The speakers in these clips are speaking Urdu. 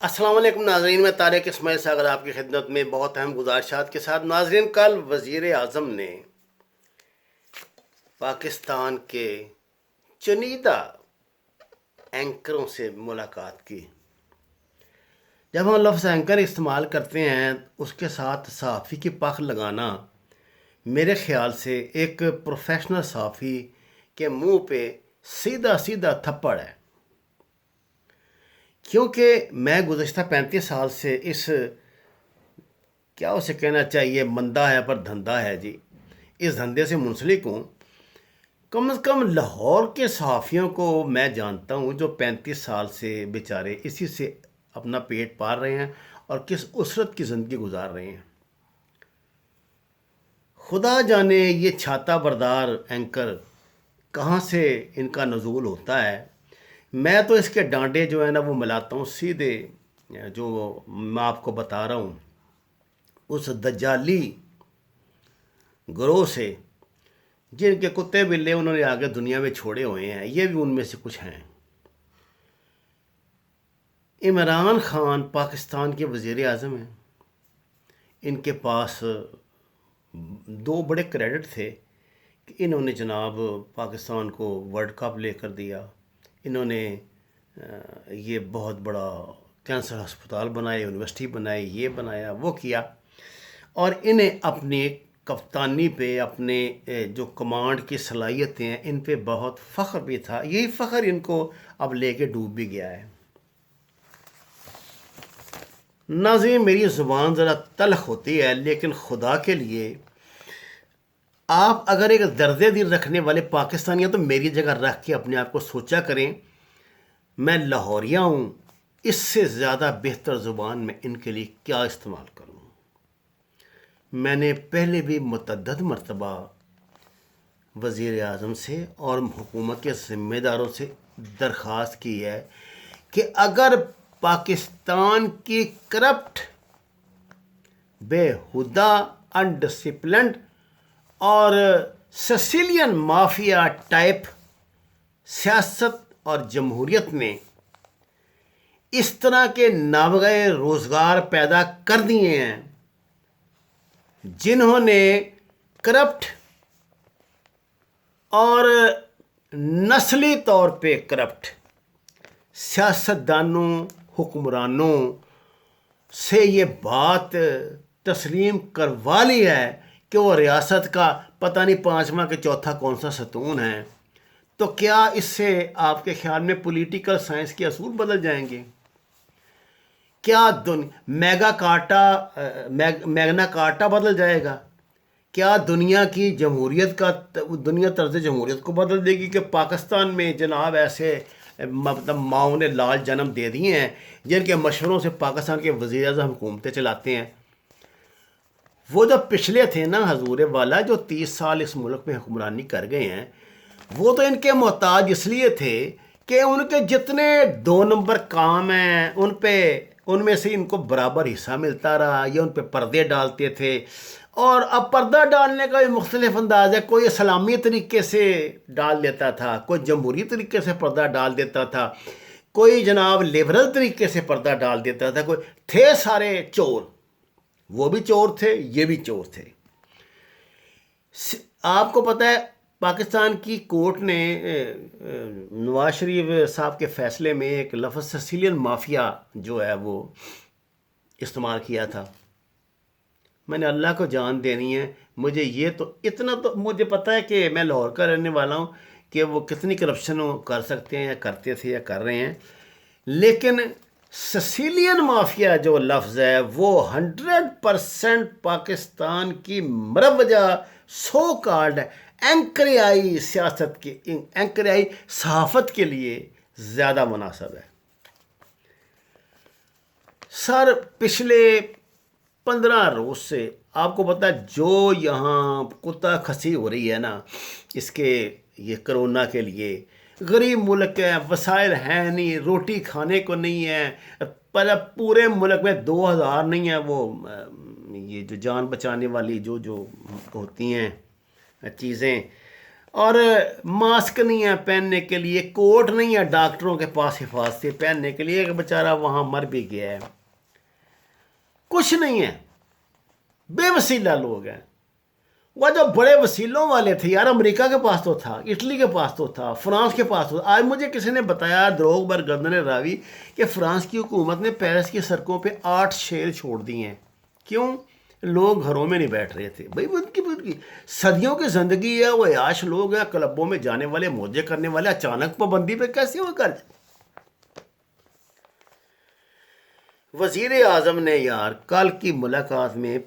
السلام علیکم ناظرین، میں طارق اسماعیل ساگر آپ کی خدمت میں بہت اہم گزارشات کے ساتھ. ناظرین، کل وزیر اعظم نے پاکستان کے چنیدہ اینکروں سے ملاقات کی. جب ہم لفظ اینکر استعمال کرتے ہیں اس کے ساتھ صحافی کی پاک لگانا میرے خیال سے ایک پروفیشنل صحافی کے منہ پہ سیدھا سیدھا تھپڑ ہے، کیونکہ میں گزشتہ 35 سال سے اس کیا اسے کہنا چاہیے مندہ ہے پر دھندا ہے جی، اس دھندے سے منسلک ہوں. کم از کم لاہور کے صحافیوں کو میں جانتا ہوں جو 35 سال سے بیچارے اسی سے اپنا پیٹ پال رہے ہیں اور کس اسرت کی زندگی گزار رہے ہیں. خدا جانے یہ چھاتا بردار اینکر کہاں سے ان کا نزول ہوتا ہے. میں تو اس کے ڈانڈے جو ہے نا وہ ملاتا ہوں سیدھے، جو میں آپ کو بتا رہا ہوں اس دجالی گروہ سے جن کے کتے بلے انہوں نے آگے دنیا میں چھوڑے ہوئے ہیں. یہ بھی ان میں سے کچھ ہیں. عمران خان پاکستان کے وزیر اعظم ہیں. ان کے پاس دو بڑے کریڈٹ تھے کہ انہوں نے جناب پاکستان کو ورلڈ کپ لے کر دیا. انہوں نے یہ بہت بڑا کینسر ہسپتال بنائے، یونیورسٹی بنائی، یہ بنایا، وہ کیا. اور انہیں اپنی کپتانی پہ، اپنے جو کمانڈ کی صلاحیتیں ہیں ان پہ بہت فخر بھی تھا. یہی فخر ان کو اب لے کے ڈوب بھی گیا ہے. ناظرین، میری زبان ذرا تلخ ہوتی ہے لیکن خدا کے لیے آپ اگر ایک درد دل رکھنے والے پاکستانی ہیں تو میری جگہ رکھ کے اپنے آپ کو سوچا کریں، میں لاہوریا ہوں، اس سے زیادہ بہتر زبان میں ان کے لیے کیا استعمال کروں. میں نے پہلے بھی متعدد مرتبہ وزیر اعظم سے اور حکومت کے ذمہ داروں سے درخواست کی ہے کہ اگر پاکستان کی کرپٹ، بے ہودہ، انڈسپلنڈ اور سسیلین مافیا ٹائپ سیاست اور جمہوریت نے اس طرح کے نابغہ روزگار پیدا کر دیے ہیں جنہوں نے کرپٹ اور نسلی طور پہ کرپٹ سیاستدانوں، حکمرانوں سے یہ بات تسلیم کروا لی ہے کہ وہ ریاست کا پتہ نہیں پانچواں کہ چوتھا کون سا ستون ہے، تو کیا اس سے آپ کے خیال میں پولیٹیکل سائنس کے اصول بدل جائیں گے؟ کیا میگنا کارٹا بدل جائے گا؟ کیا دنیا کی جمہوریت کا دنیا طرز جمہوریت کو بدل دے گی کہ پاکستان میں جناب ایسے مطلب ماؤں نے لال جنم دے دیے ہیں جن کے مشوروں سے پاکستان کے وزیر اعظم حکومتیں چلاتے ہیں؟ وہ جو پچھلے تھے نا حضور والا، جو 30 سال اس ملک میں حکمرانی کر گئے ہیں، وہ تو ان کے محتاج اس لیے تھے کہ ان کے جتنے 2 نمبر کام ہیں ان میں سے ان کو برابر حصہ ملتا رہا. یہ ان پہ پردے ڈالتے تھے، اور اب پردہ ڈالنے کا بھی مختلف انداز ہے. کوئی اسلامی طریقے سے ڈال دیتا تھا، کوئی جمہوری طریقے سے پردہ ڈال دیتا تھا، کوئی جناب لیبرل طریقے سے پردہ ڈال دیتا تھا. کوئی تھے سارے چور، وہ بھی چور تھے، یہ بھی چور تھے. آپ کو پتہ ہے پاکستان کی کورٹ نے نواز شریف صاحب کے فیصلے میں ایک لفظ سسیلین مافیا جو ہے وہ استعمال کیا تھا. میں نے اللہ کو جان دینی ہے، مجھے یہ تو اتنا تو مجھے پتہ ہے کہ میں لاہور کا رہنے والا ہوں کہ وہ کتنی کرپشن کر سکتے ہیں یا کرتے تھے یا کر رہے ہیں، لیکن سسیلین مافیا جو لفظ ہے وہ 100% پاکستان کی مروجہ سو کالڈ اینکریائی سیاست کے اینکریائی صحافت کے لیے زیادہ مناسب ہے. سر پچھلے 15 روز سے آپ کو پتا ہے جو یہاں کتا کھسی ہو رہی ہے نا اس کے یہ کرونا کے لیے، غریب ملک ہے، وسائل ہیں نہیں، روٹی کھانے کو نہیں ہے، پر پورے ملک میں 2000 نہیں ہے وہ یہ جو جان بچانے والی جو ہوتی ہیں چیزیں، اور ماسک نہیں ہے پہننے کے لیے، کوٹ نہیں ہے ڈاکٹروں کے پاس حفاظت سے پہننے کے لیے، کہ بیچارہ وہاں مر بھی گیا ہے، کچھ نہیں ہے، بے وسیلہ لوگ ہیں۔ وہ جو بڑے وسیلوں والے تھے یار، امریکہ کے پاس تو تھا، اٹلی کے پاس تو تھا، فرانس کے پاس تو تھا۔ آج مجھے کسی نے بتایا، دروغ برگردن راوی، کہ فرانس کی حکومت نے پیرس کی سڑکوں پہ 8 شیر چھوڑ دیے ہیں۔ کیوں؟ لوگ گھروں میں نہیں بیٹھ رہے تھے بھائی، ان کی صدیوں کی زندگی ہے، وہ عیاش لوگ ہیں، کلبوں میں جانے والے، موجے کرنے والے، اچانک پابندی پہ کیسے وہ کر؟ وزیر اعظم نے یار کل کی ملاقات میں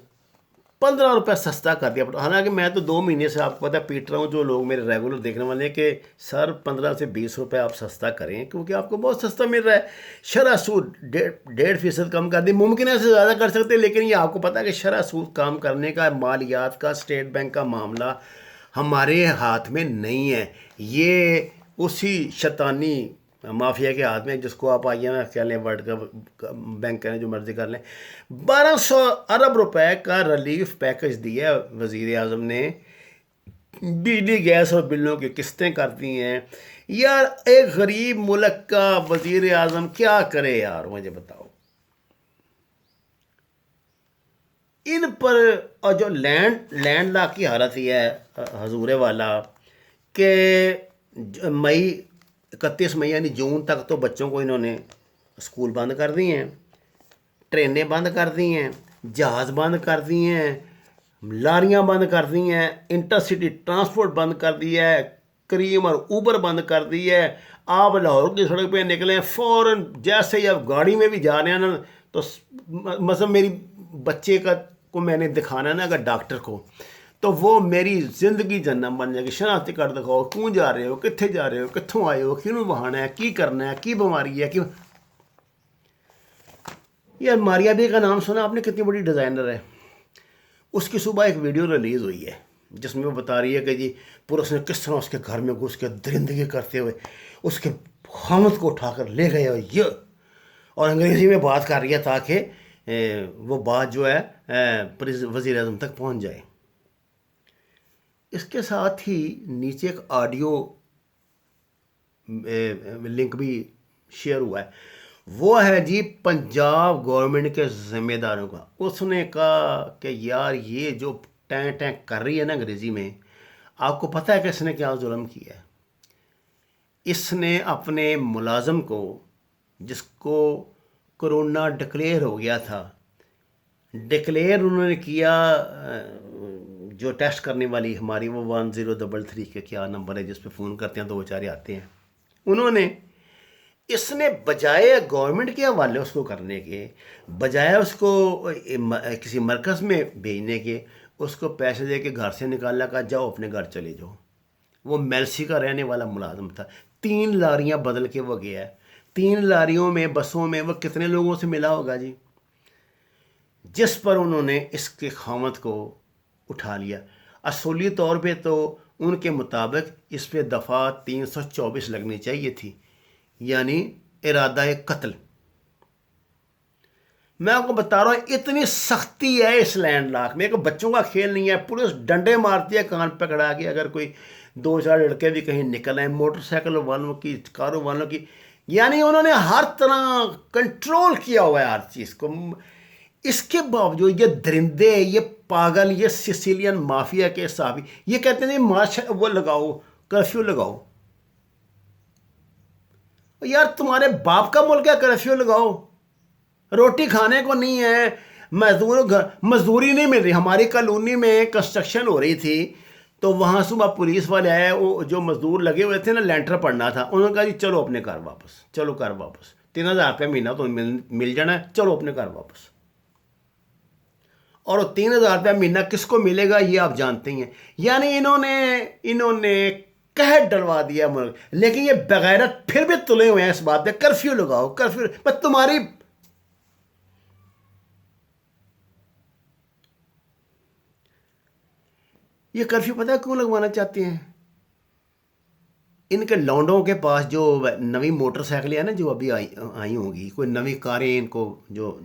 15 روپے سستا کر دیا۔ حالانکہ میں تو 2 مہینے سے آپ کو پتہ پیٹ رہا ہوں، جو لوگ میرے ریگولر دیکھنے والے ہیں، کہ سر 15 سے 20 روپے آپ سستا کریں، کیونکہ آپ کو بہت سستا مل رہا ہے۔ شرح سود 1.5% کم کر دی، ممکن ہے اسے زیادہ کر سکتے، لیکن یہ آپ کو پتہ ہے کہ شرح سود کام کرنے کا، مالیات کا، اسٹیٹ بینک کا معاملہ ہمارے ہاتھ میں نہیں ہے، یہ اسی شیطانی مافیا کے ہاتھ میں، جس کو آپ آئی ایم ایف کہہ لیں، ورلڈ کا بینک کہیں، جو مرضی کر لیں۔ 1200 ارب روپے کا ریلیف پیکج دیا وزیر اعظم نے، بجلی گیس اور بلوں کی قسطیں کر دی ہیں۔ یار ایک غریب ملک کا وزیر اعظم کیا کرے یار، مجھے بتاؤ۔ ان پر اور جو لینڈ لا کی حالت یہ ہے حضور والا، کہ مئی 31 مئی یعنی جون تک تو بچوں کو انہوں نے اسکول بند کر دی ہیں، ٹرینیں بند کر دی ہیں، جہاز بند کر دی ہیں، لاریاں بند کر دی ہیں، انٹر سٹی ٹرانسپورٹ بند کر دیا ہے، کریم اور اوبر بند کر دی ہے۔ آپ لاہور کی سڑک پہ نکلیں، فوراً جیسے ہی آپ گاڑی میں بھی جا رہے ہیں نا، تو مثلا میری بچے کو میں نے دکھانا ہے نا اگر ڈاکٹر کو، تو وہ میری زندگی جنم بن جائے گی۔ شناختی کارڈ دکھاؤ، کیوں جا رہے ہو، کتنے جا رہے ہو، کتوں آئے ہو، کیوں بہانا ہے، کی کرنا ہے، کی بیماری ہے، کیوں۔ یہ ماریا بی کا نام سنا آپ نے؟ کتنی بڑی ڈیزائنر ہے۔ اس کی صبح ایک ویڈیو ریلیز ہوئی ہے جس میں وہ بتا رہی ہے کہ جی پولیس نے کس طرح اس کے گھر میں گھس کے درندگی کرتے ہوئے اس کے خامد کو اٹھا کر لے گئے، اور انگریزی میں بات کر رہی ہے تاکہ وہ بات جو ہے وزیر اعظم تک پہنچ جائے۔ اس کے ساتھ ہی نیچے ایک آڈیو لنک بھی شیئر ہوا ہے، وہ ہے جی پنجاب گورنمنٹ کے ذمہ داروں کا۔ اس نے کہا کہ یار یہ جو ٹیں ٹیں کر رہی ہے نا انگریزی میں، آپ کو پتہ ہے کہ اس نے کیا ظلم کیا ہے؟ اس نے اپنے ملازم کو، جس کو کرونا ڈکلیئر ہو گیا تھا، ڈکلیئر انہوں نے کیا، جو ٹیسٹ کرنے والی ہماری وہ 1033 کے کیا نمبر ہے جس پہ فون کرتے ہیں تو بیچارے آتے ہیں، انہوں نے، اس نے بجائے گورنمنٹ کے حوالے اس کو کرنے کے، بجائے اس کو کسی مرکز میں بھیجنے کے، اس کو پیسے دے کے گھر سے نکالنا، کا جاؤ اپنے گھر چلے جاؤ۔ وہ میلسی کا رہنے والا ملازم تھا، 3 لاریاں بدل کے وہ گیا ہے، 3 لاریوں میں، بسوں میں وہ کتنے لوگوں سے ملا ہوگا جی، جس پر انہوں نے اس کے خامد کو اٹھا لیا۔ اصولی طور پہ تو ان کے مطابق اس پہ دفعہ 324 لگنی چاہیے تھی، یعنی ارادہ قتل۔ میں آپ کو بتا رہا ہوں اتنی سختی ہے اس لینڈ لاک میں کہ بچوں کا کھیل نہیں ہے، پولیس ڈنڈے مارتی ہے کان پکڑا کے، اگر کوئی 2-4 لڑکے بھی کہیں نکل آئے، موٹر سائیکل والوں کی، کاروں والوں کی، یعنی انہوں نے ہر طرح کنٹرول کیا ہوا ہے ہر چیز کو۔ اس کے باوجود یہ درندے، یہ پاگل، یہ سیسیلین مافیا کے صحافی یہ کہتے ہیں مارش وہ لگاؤ، کرفیو لگاؤ۔ یار تمہارے باپ کا ملک ہے، کرفیو لگاؤ، روٹی کھانے کو نہیں ہے، مزدوری نہیں مل رہی۔ ہماری کالونی میں کنسٹرکشن ہو رہی تھی تو وہاں صبح پولیس والے آئے، وہ جو مزدور لگے ہوئے تھے نا، لینٹر پڑنا تھا، انہوں نے کہا جی چلو اپنے گھر واپس، چلو گھر واپس، 3000 روپے مہینہ تو مل جانا ہے، چلو اپنے گھر واپس۔ اور 3000 روپے مہینہ کس کو ملے گا یہ آپ جانتے ہی ہیں۔ یعنی انہوں نے قحط ڈلوا دیا ملک، لیکن یہ بغیرت پھر بھی تلے ہوئے ہیں اس بات پہ، کرفیو لگاؤ، کرفیو، بس تمہاری یہ کرفیو پتہ ہے کیوں لگوانا چاہتے ہیں؟ ان کے لونڈوں کے پاس جو نئی موٹر سائیکلیں ہیں نا، جو ابھی آئی ہوں گی، کوئی نئی کاریں، ان کو جو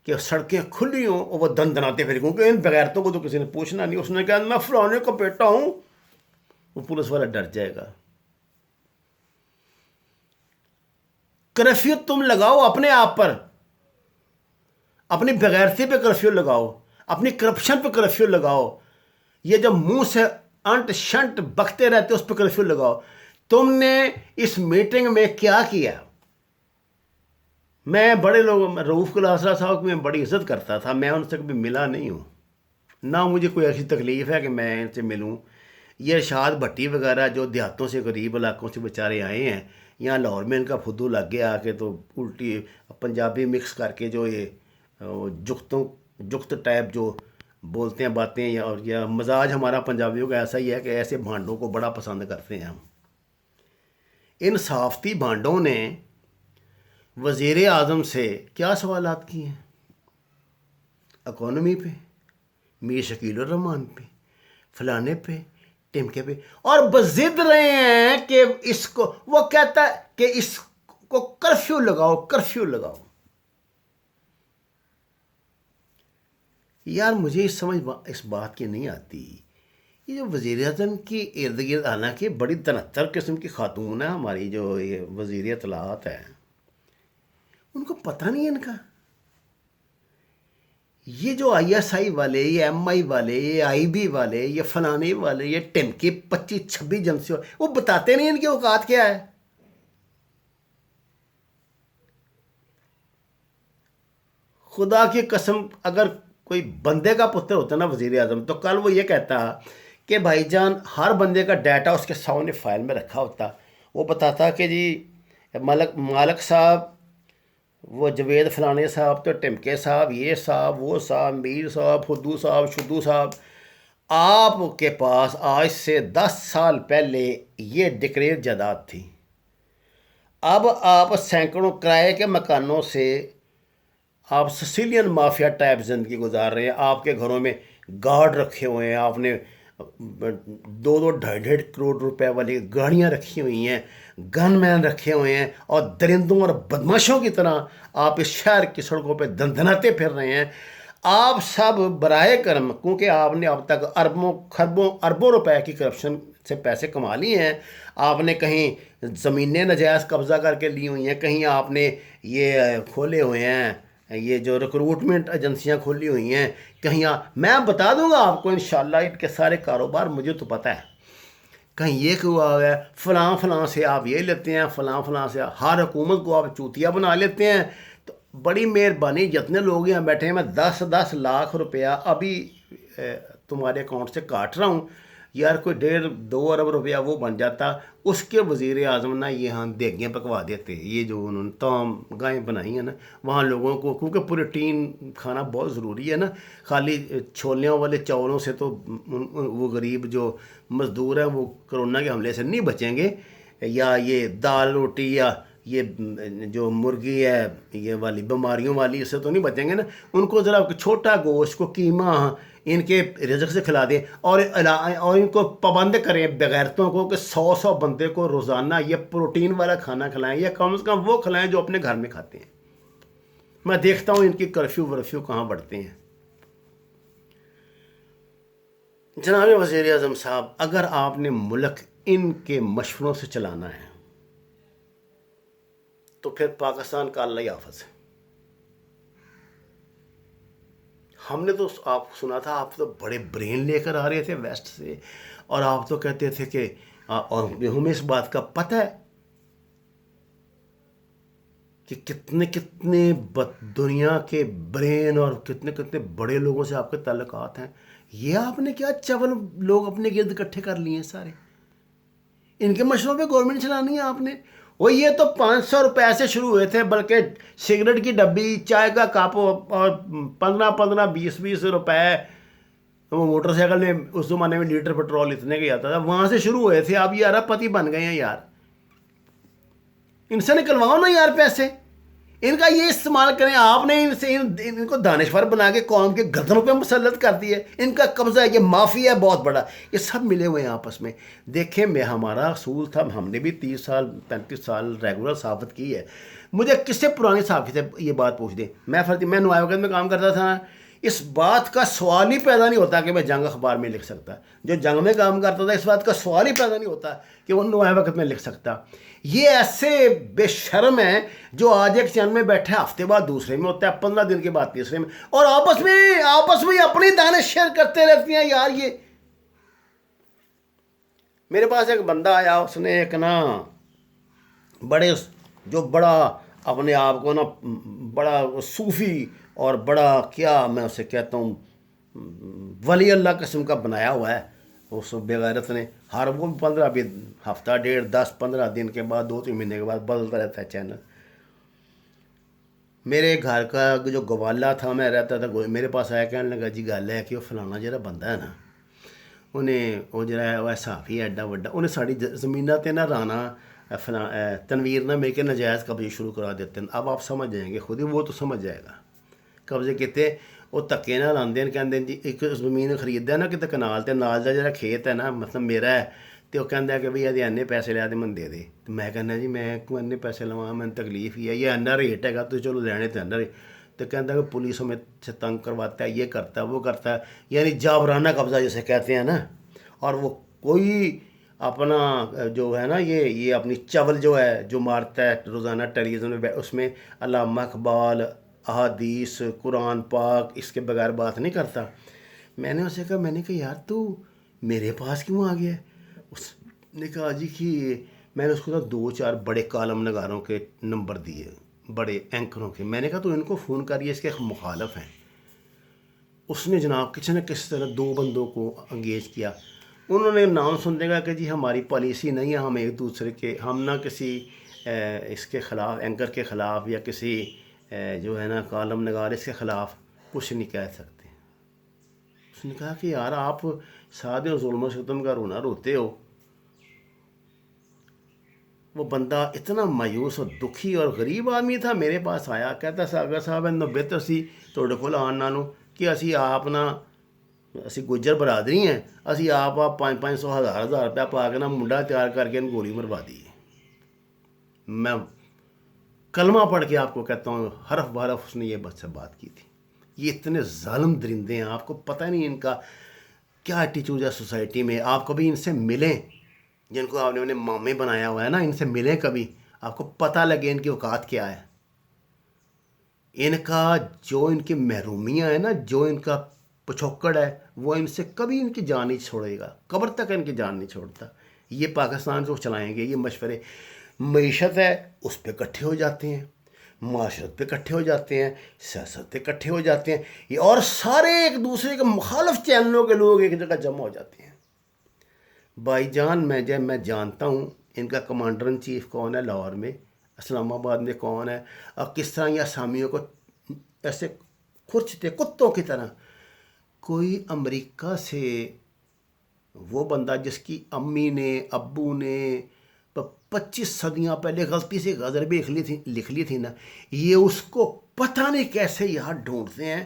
کہ سڑکیں کھلی ہوں اور وہ دن دناتے پھر، کیونکہ ان بغیرتوں کو تو کسی نے پوچھنا نہیں۔ اس نے کہا میں فلانے کا بیٹا ہوں، وہ پولیس والا ڈر جائے گا. کرفیو تم لگاؤ اپنے آپ پر, اپنی بغیرتی پہ کرفیو لگاؤ, اپنی کرپشن پہ کرفیو لگاؤ, یہ جو منہ سے انٹ شنٹ بکتے رہتے اس پہ کرفیو لگاؤ. تم نے اس میٹنگ میں کیا کیا؟ میں بڑے لوگ, رؤوف کلاسرا صاحب کی میں بڑی عزت کرتا تھا, میں ان سے کبھی ملا نہیں ہوں, نہ مجھے کوئی ایسی تکلیف ہے کہ میں ان سے ملوں. یہ ارشاد بھٹی وغیرہ جو دیہاتوں سے غریب علاقوں سے بیچارے آئے ہیں, یہاں لاہور میں ان کا فدو لگ گیا آ کے, تو الٹی پنجابی مکس کر کے جو یہ جخت ٹائپ جو بولتے ہیں باتیں, اور یا مزاج ہمارا پنجابیوں کا ایسا ہی ہے کہ ایسے بھانڈوں کو بڑا پسند کرتے ہیں ہم. ان صافتی بھانڈوں نے وزیر اعظم سے کیا سوالات کیے ہیں؟ اکانومی پہ, میر شکیل الرحمان پہ, فلانے پہ, ٹمکے پہ, اور بضد رہے ہیں کہ اس کو, وہ کہتا ہے کہ اس کو کرفیو لگاؤ, کرفیو لگاؤ. یار مجھے سمجھ اس بات کی نہیں آتی, یہ جو وزیر اعظم کی ارد گرد, حالانکہ بڑی تنہتر قسم کی خاتون ہے ہماری جو یہ وزیر اطلاعات ہے, ان کو پتہ نہیں ہے ان کا. یہ جو آئی ایس آئی والے, یہ ایم آئی والے, یہ آئی بی والے, یہ فلانے والے, یہ ٹمکے 25-26 جنسی, وہ بتاتے نہیں ان کی اوقات کیا ہے. خدا کی قسم اگر کوئی بندے کا پتر ہوتا نا وزیر اعظم, تو کل وہ یہ کہتا کہ بھائی جان ہر بندے کا ڈیٹا اس کے سامنے فائل میں رکھا ہوتا. وہ بتاتا کہ جی مالک صاحب, وہ جوید فلانے صاحب, تو ٹمکے صاحب, یہ صاحب, وہ صاحب, میر صاحب, خدو صاحب, شدو صاحب, آپ کے پاس آج سے 10 سال پہلے یہ ڈکلیئر جائیداد تھی. اب آپ سینکڑوں کرائے کے مکانوں سے آپ سسیلین مافیا ٹائپ زندگی گزار رہے ہیں. آپ کے گھروں میں گارڈ رکھے ہوئے ہیں, آپ نے 2-2 کروڑ روپے والی گاڑیاں رکھی ہوئی ہیں, گن مین رکھے ہوئے ہیں, اور درندوں اور بدماشوں کی طرح آپ اس شہر کی سڑکوں پہ دندناتے پھر رہے ہیں. آپ سب برائے کرم, کیونکہ آپ نے اب تک اربوں روپے کی کرپشن سے پیسے کما لیے ہیں. آپ نے کہیں زمینیں ناجائز قبضہ کر کے لی ہوئی ہیں, کہیں آپ نے یہ کھولے ہوئے ہیں, یہ جو ریکروٹمنٹ ایجنسیاں کھولی ہوئی ہیں, کہیں میں بتا دوں گا آپ کو انشاءاللہ ان کے سارے کاروبار, مجھے تو پتہ ہے. کہیں یہ ہوا ہے فلاں سے آپ یہ لیتے ہیں, فلاں سے ہر حکومت کو آپ چوتیا بنا لیتے ہیں. تو بڑی مہربانی, جتنے لوگ یہاں بیٹھے ہیں, میں 10 لاکھ روپیہ ابھی تمہارے اکاؤنٹ سے کاٹ رہا ہوں. یار کوئی 1.5-2 ارب روپیہ وہ بن جاتا, اس کے وزیر اعظم نا یہاں دیگیں پکوا دیتے. یہ جو انہوں نے تام گائیں بنائی ہیں نا وہاں لوگوں کو, کیونکہ پروٹین کھانا بہت ضروری ہے نا, خالی چھولیوں والے چاولوں سے تو وہ غریب جو مزدور ہیں وہ کرونا کے حملے سے نہیں بچیں گے, یا یہ دال روٹی یا یہ جو مرغی ہے یہ والی بیماریوں والی, اس سے تو نہیں بچیں گے نا. ان کو ذرا چھوٹا گوشت کو قیمہ ان کے رزق سے کھلا دیں, اور ان کو پابند کریں بغیرتوں کو کہ 100 بندے کو روزانہ یہ پروٹین والا کھانا کھلائیں, یا کم از کم وہ کھلائیں جو اپنے گھر میں کھاتے ہیں. میں دیکھتا ہوں ان کی کرفیو ورفیو کہاں بڑھتے ہیں. جناب وزیر اعظم صاحب, اگر آپ نے ملک ان کے مشوروں سے چلانا ہے تو پھر پاکستان کا اللہ حافظ ہے. ہم نے تو آپ سنا تھا آپ تو بڑے برین لے کر آ رہے تھے ویسٹ سے, اور آپ تو کہتے تھے کہ, اور ہمیں اس بات کا پتہ ہے کہ کتنے دنیا کے برین اور کتنے بڑے لوگوں سے آپ کے تعلقات ہیں. یہ آپ نے کیا چول لوگ اپنے گرد اکٹھے کر لیے ہیں سارے, ان کے مشوروں پہ گورنمنٹ چلانی ہے آپ نے. وہ یہ تو 500 روپے سے شروع ہوئے تھے, بلکہ سگریٹ کی ڈبی, چائے کا کپ, اور 15-20 روپے وہ موٹر سائیکل میں اس زمانے میں لیٹر پٹرول اتنے کا آتا تھا, وہاں سے شروع ہوئے تھے. اب یہ ارب پتی بن گئے ہیں یار, ان سے نکلواؤ نا یار پیسے, ان کا یہ استعمال کریں. آپ نے ان کو دانشور بنا کے قوم کے گردنوں پہ مسلط کر دی ہے. ان کا قبضہ ہے, یہ مافیا ہے بہت بڑا, یہ سب ملے ہوئے ہیں آپس میں. دیکھیں میں ہمارا اصول تھا, ہم نے بھی 30-35 سال ریگولر صحافت کی ہے. مجھے کس سے پرانی صحافی سے یہ بات پوچھ دیں, میں نوائے وقت میں کام کرتا تھا, اس بات کا سوال ہی پیدا نہیں ہوتا کہ میں جنگ اخبار میں لکھ سکتا. جو جنگ میں کام کرتا تھا اس بات کا سوال ہی پیدا نہیں ہوتا کہ وہ نوائے وقت میں لکھ سکتا. یہ ایسے بے شرم ہیں جو آج ایک چینل میں بیٹھے ہفتے بعد دوسرے میں ہوتا ہے, 15 دن کے بعد تیسرے میں, اور آپس میں اپنی دانش شیئر کرتے رہتی ہیں. یار یہ میرے پاس ایک بندہ آیا, اس نے ایک نا بڑا اپنے آپ کو نا بڑا صوفی اور بڑا کیا میں اسے کہتا ہوں ولی اللہ قسم کا بنایا ہوا ہے اس بے غیرت نے. ہر وہ 15 ہفتہ 1.5 10 15 دن کے بعد 2-3 مہینے کے بعد بدلتا رہتا ہے چینل. میرے گھر کا جو گوالا تھا, میں رہتا تھا, میرے پاس آیا, کہنے لگا جی گل ہے کہ وہ فلانا جہاں بندہ ہے نا انہیں وہ جڑا ہے وہ صحافی ہے ایڈا وڈا, انہیں ساری زمیناں تے نہ رانا تنویر نہ مل کے نجائز قبضے شروع کرا دیتے ہیں. اب آپ سمجھ جائیں گے خود ہی, وہ تو سمجھ جائے گا. قبضے کیتے وہ دھکے نہ لاندے ہیں, کہندے جی ایک زمین خریدਦਾ ہے نا کتے کنال تے, نال دا جڑا کھیت ہے نا مطلب میرا ہے, تو وہ کہندا ہے کہ بھئی یہ اننے پیسے لیا تو من دے دے. تو میں کہنا جی میں کیوں اننے پیسے لواں, میں تکلیف ہی ہے, یہ اننا ریٹ ہے گا تو چلو لینے تو اننا ریٹ. تو کہندا کہ پولیس ہمیں سے تنگ کرواتا ہے, یہ کرتا ہے وہ کرتا ہے, یعنی جابرانہ قبضہ جسے کہتے ہیں نا. اور وہ کوئی اپنا جو ہے نا یہ اپنی چول جو ہے جو مارتا ہے روزانہ ٹیلی ویژن میں, اس میں علامہ اقبال, احادیث, قرآن پاک اس کے بغیر بات نہیں کرتا. میں نے اسے کہا, میں نے کہا یار تو میرے پاس کیوں آ گیا ہے؟ اس نے کہا جی کہ میں نے اس کو 2-4 بڑے کالم نگاروں کے نمبر دیے, بڑے اینکروں کے. میں نے کہا تو ان کو فون کریے, اس کے مخالف ہیں. اس نے جناب کسی نہ کسی طرح 2 بندوں کو انگیج کیا. انہوں نے نام سننے کا کہ جی ہماری پالیسی نہیں ہے, ہم ایک دوسرے کے, ہم نہ کسی اس کے خلاف اینکر کے خلاف یا کسی جو ہے نا کالم نگار اس کے خلاف کچھ نہیں کہہ سکتے. اس نے کہا کہ یار آپ سارے ظلم و ستم کا رونا روتے ہو. وہ بندہ اتنا مایوس اور دکھی اور غریب آدمی تھا, میرے پاس آیا, کہتا ساگر صاحب انہوں بہتر سی تھوڑے کول آن نالوں کہ اسی آپ نا اسی گجر برادری ہیں, اسی آپ 500 1000 روپیہ پا کے نا منڈا تیار کر کے گولی مروا دی. میں کلمہ پڑھ کے آپ کو کہتا ہوں حرف بحرف اس نے یہ بات سے بات کی تھی. یہ اتنے ظالم درندے ہیں, آپ کو پتہ نہیں ان کا کیا ایٹیچیوڈ ہے سوسائٹی میں. آپ کبھی ان سے ملیں, جن کو آپ نے انہیں مامے بنایا ہوا ہے نا, ان سے ملیں کبھی, آپ کو پتہ لگے ان کی اوقات کیا ہے. ان کا جو ان کی محرومیاں ہیں نا, جو ان کا پچھوکڑ ہے, وہ ان سے کبھی ان کی جان نہیں چھوڑے گا, قبر تک ان کی جان نہیں چھوڑتا. یہ پاکستان کو چلائیں گے, یہ مشورے. معیشت ہے اس پہ اکٹھے ہو جاتے ہیں, معاشرت پہ اکٹھے ہو جاتے ہیں, سیاست پہ اکٹھے ہو جاتے ہیں, یہ اور سارے ایک دوسرے کے مخالف چینلوں کے لوگ ایک جگہ جمع ہو جاتے ہیں. بھائی جان میں جانتا ہوں ان کا کمانڈر ان چیف کون ہے لاہور میں, اسلام آباد میں کون ہے, اور کس طرح یہ اسامیوں کو ایسے کھرچتے کتوں کی طرح. کوئی امریکہ سے وہ بندہ جس کی امی نے ابو نے 25 صدیاں پہلے غلطی سے غزل بھی لکھ لی تھی نا, یہ اس کو پتہ نہیں کیسے یہاں ڈھونڈتے ہیں,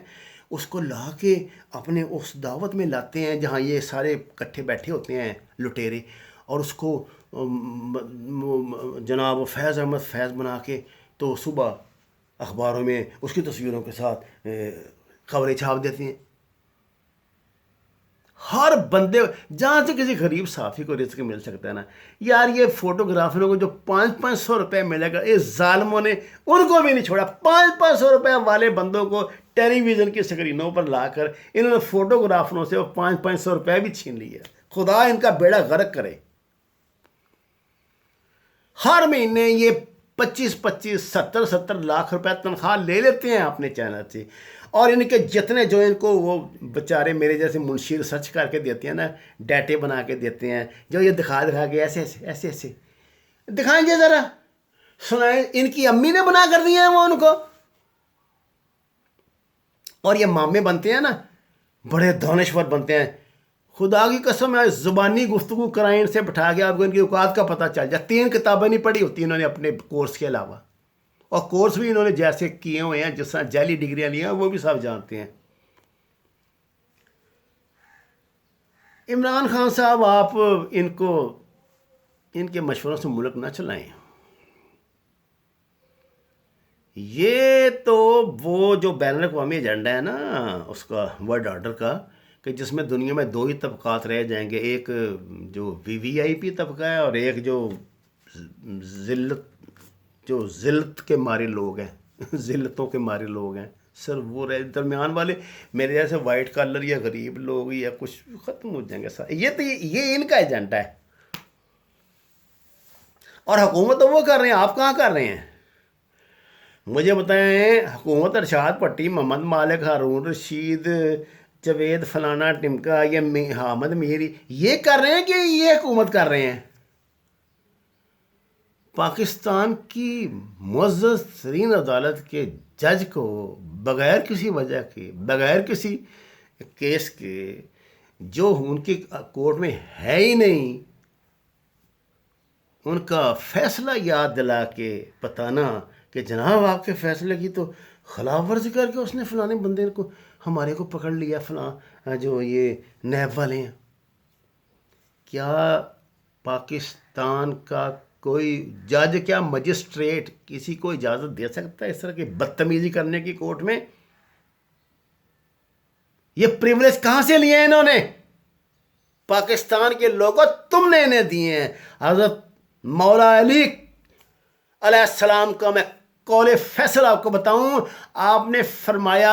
اس کو لا کے اپنے اس دعوت میں لاتے ہیں جہاں یہ سارے اکٹھے بیٹھے ہوتے ہیں لٹیرے, اور اس کو جناب فیض احمد فیض بنا کے تو صبح اخباروں میں اس کی تصویروں کے ساتھ خبریں چھاپ دیتے ہیں. ہر بندے جہاں سے کسی غریب صحافی کو رزق مل سکتا ہے نا, یار یہ فوٹوگرافروں کو جو 500 روپے ملے گا, اس ظالموں نے ان کو بھی نہیں چھوڑا. 500 روپے والے بندوں کو ٹیلی ویژن کی سکرینوں پر لا کر انہوں نے فوٹوگرافروں سے وہ 500 روپے بھی چھین لیے. خدا ان کا بیڑا غرق کرے. ہر مہینے یہ 25 70 لاکھ روپے تنخواہ لے لیتے ہیں اپنے چینل سے, اور ان کے جتنے جو ان کو وہ بیچارے میرے جیسے منشی ریسرچ کر کے دیتے ہیں نا, ڈیٹے بنا کے دیتے ہیں, جو یہ دکھا کے ایسے دکھائیں گے ذرا, سنائیں. ان کی امی نے بنا کر دیا ہے وہ ان کو, اور یہ مامے بنتے ہیں نا, بڑے دانشور بنتے ہیں. خدا کی قسم ہے, زبانی گفتگو کرائیں ان سے بٹھا کے, آپ کو ان کی اوقات کا پتہ چل جائے. 3 کتابیں نہیں پڑھی ہوتی انہوں نے اپنے کورس کے علاوہ, اور کورس بھی انہوں نے جیسے کیے ہوئے ہیں جس طرح جعلی ڈگریاں لی ہیں, وہ بھی سب جانتے ہیں. عمران خان صاحب آپ ان کے مشوروں سے ملک نہ چلائیں. یہ تو وہ جو بین الاقوامی ایجنڈا ہے نا اس کا ورلڈ آرڈر کا، کہ جس میں دنیا میں دو ہی طبقات رہ جائیں گے، ایک جو وی آئی پی طبقہ ہے اور ایک ذلت جو ذلت کے مارے لوگ ہیں ذلتوں کے مارے لوگ ہیں، سر وہ رہ درمیان والے میرے جیسے وائٹ کالر یا غریب لوگ یا کچھ ختم ہو جائیں گے سر. یہ ان کا ایجنڈا ہے. اور حکومت تو وہ کر رہے ہیں، آپ کہاں کر رہے ہیں؟ مجھے بتائیں، حکومت ارشاد پٹی، محمد مالک، ہارون رشید، جاوید فلانا ٹمکا یا حامد میری یہ کر رہے ہیں کہ یہ حکومت کر رہے ہیں؟ پاکستان کی معزز ترین عدالت کے جج کو بغیر کسی وجہ کے، بغیر کسی کیس کے، جو ان کی کورٹ میں ہے ہی نہیں، ان کا فیصلہ یاد دلا کے بتانا کہ جناب آپ کے فیصلے کی تو خلاف ورزی کر کے اس نے فلانے بندے کو ہمارے کو پکڑ لیا، فلاں جو یہ نیب والے ہیں. کیا پاکستان کا کوئی جج، کیا مجسٹریٹ کسی کو اجازت دے سکتا ہے اس طرح کی بدتمیزی کرنے کی کورٹ میں؟ یہ پریولیج کہاں سے لیے ہیں انہوں نے؟ پاکستان کے لوگوں تم نے انہیں دیے ہیں. حضرت مولا علی علیہ السلام کا میں قول فیصل آپ کو بتاؤں، آپ نے فرمایا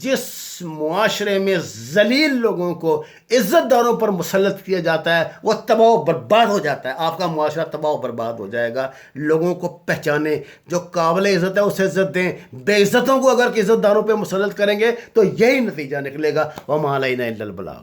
جس معاشرے میں ذلیل لوگوں کو عزت داروں پر مسلط کیا جاتا ہے وہ تباہ و برباد ہو جاتا ہے. آپ کا معاشرہ تباہ و برباد ہو جائے گا. لوگوں کو پہچانے، جو قابل عزت ہے اسے عزت دیں، بے عزتوں کو اگر عزت داروں پہ مسلط کریں گے تو یہی نتیجہ نکلے گا. وما علینا الا البلاغ.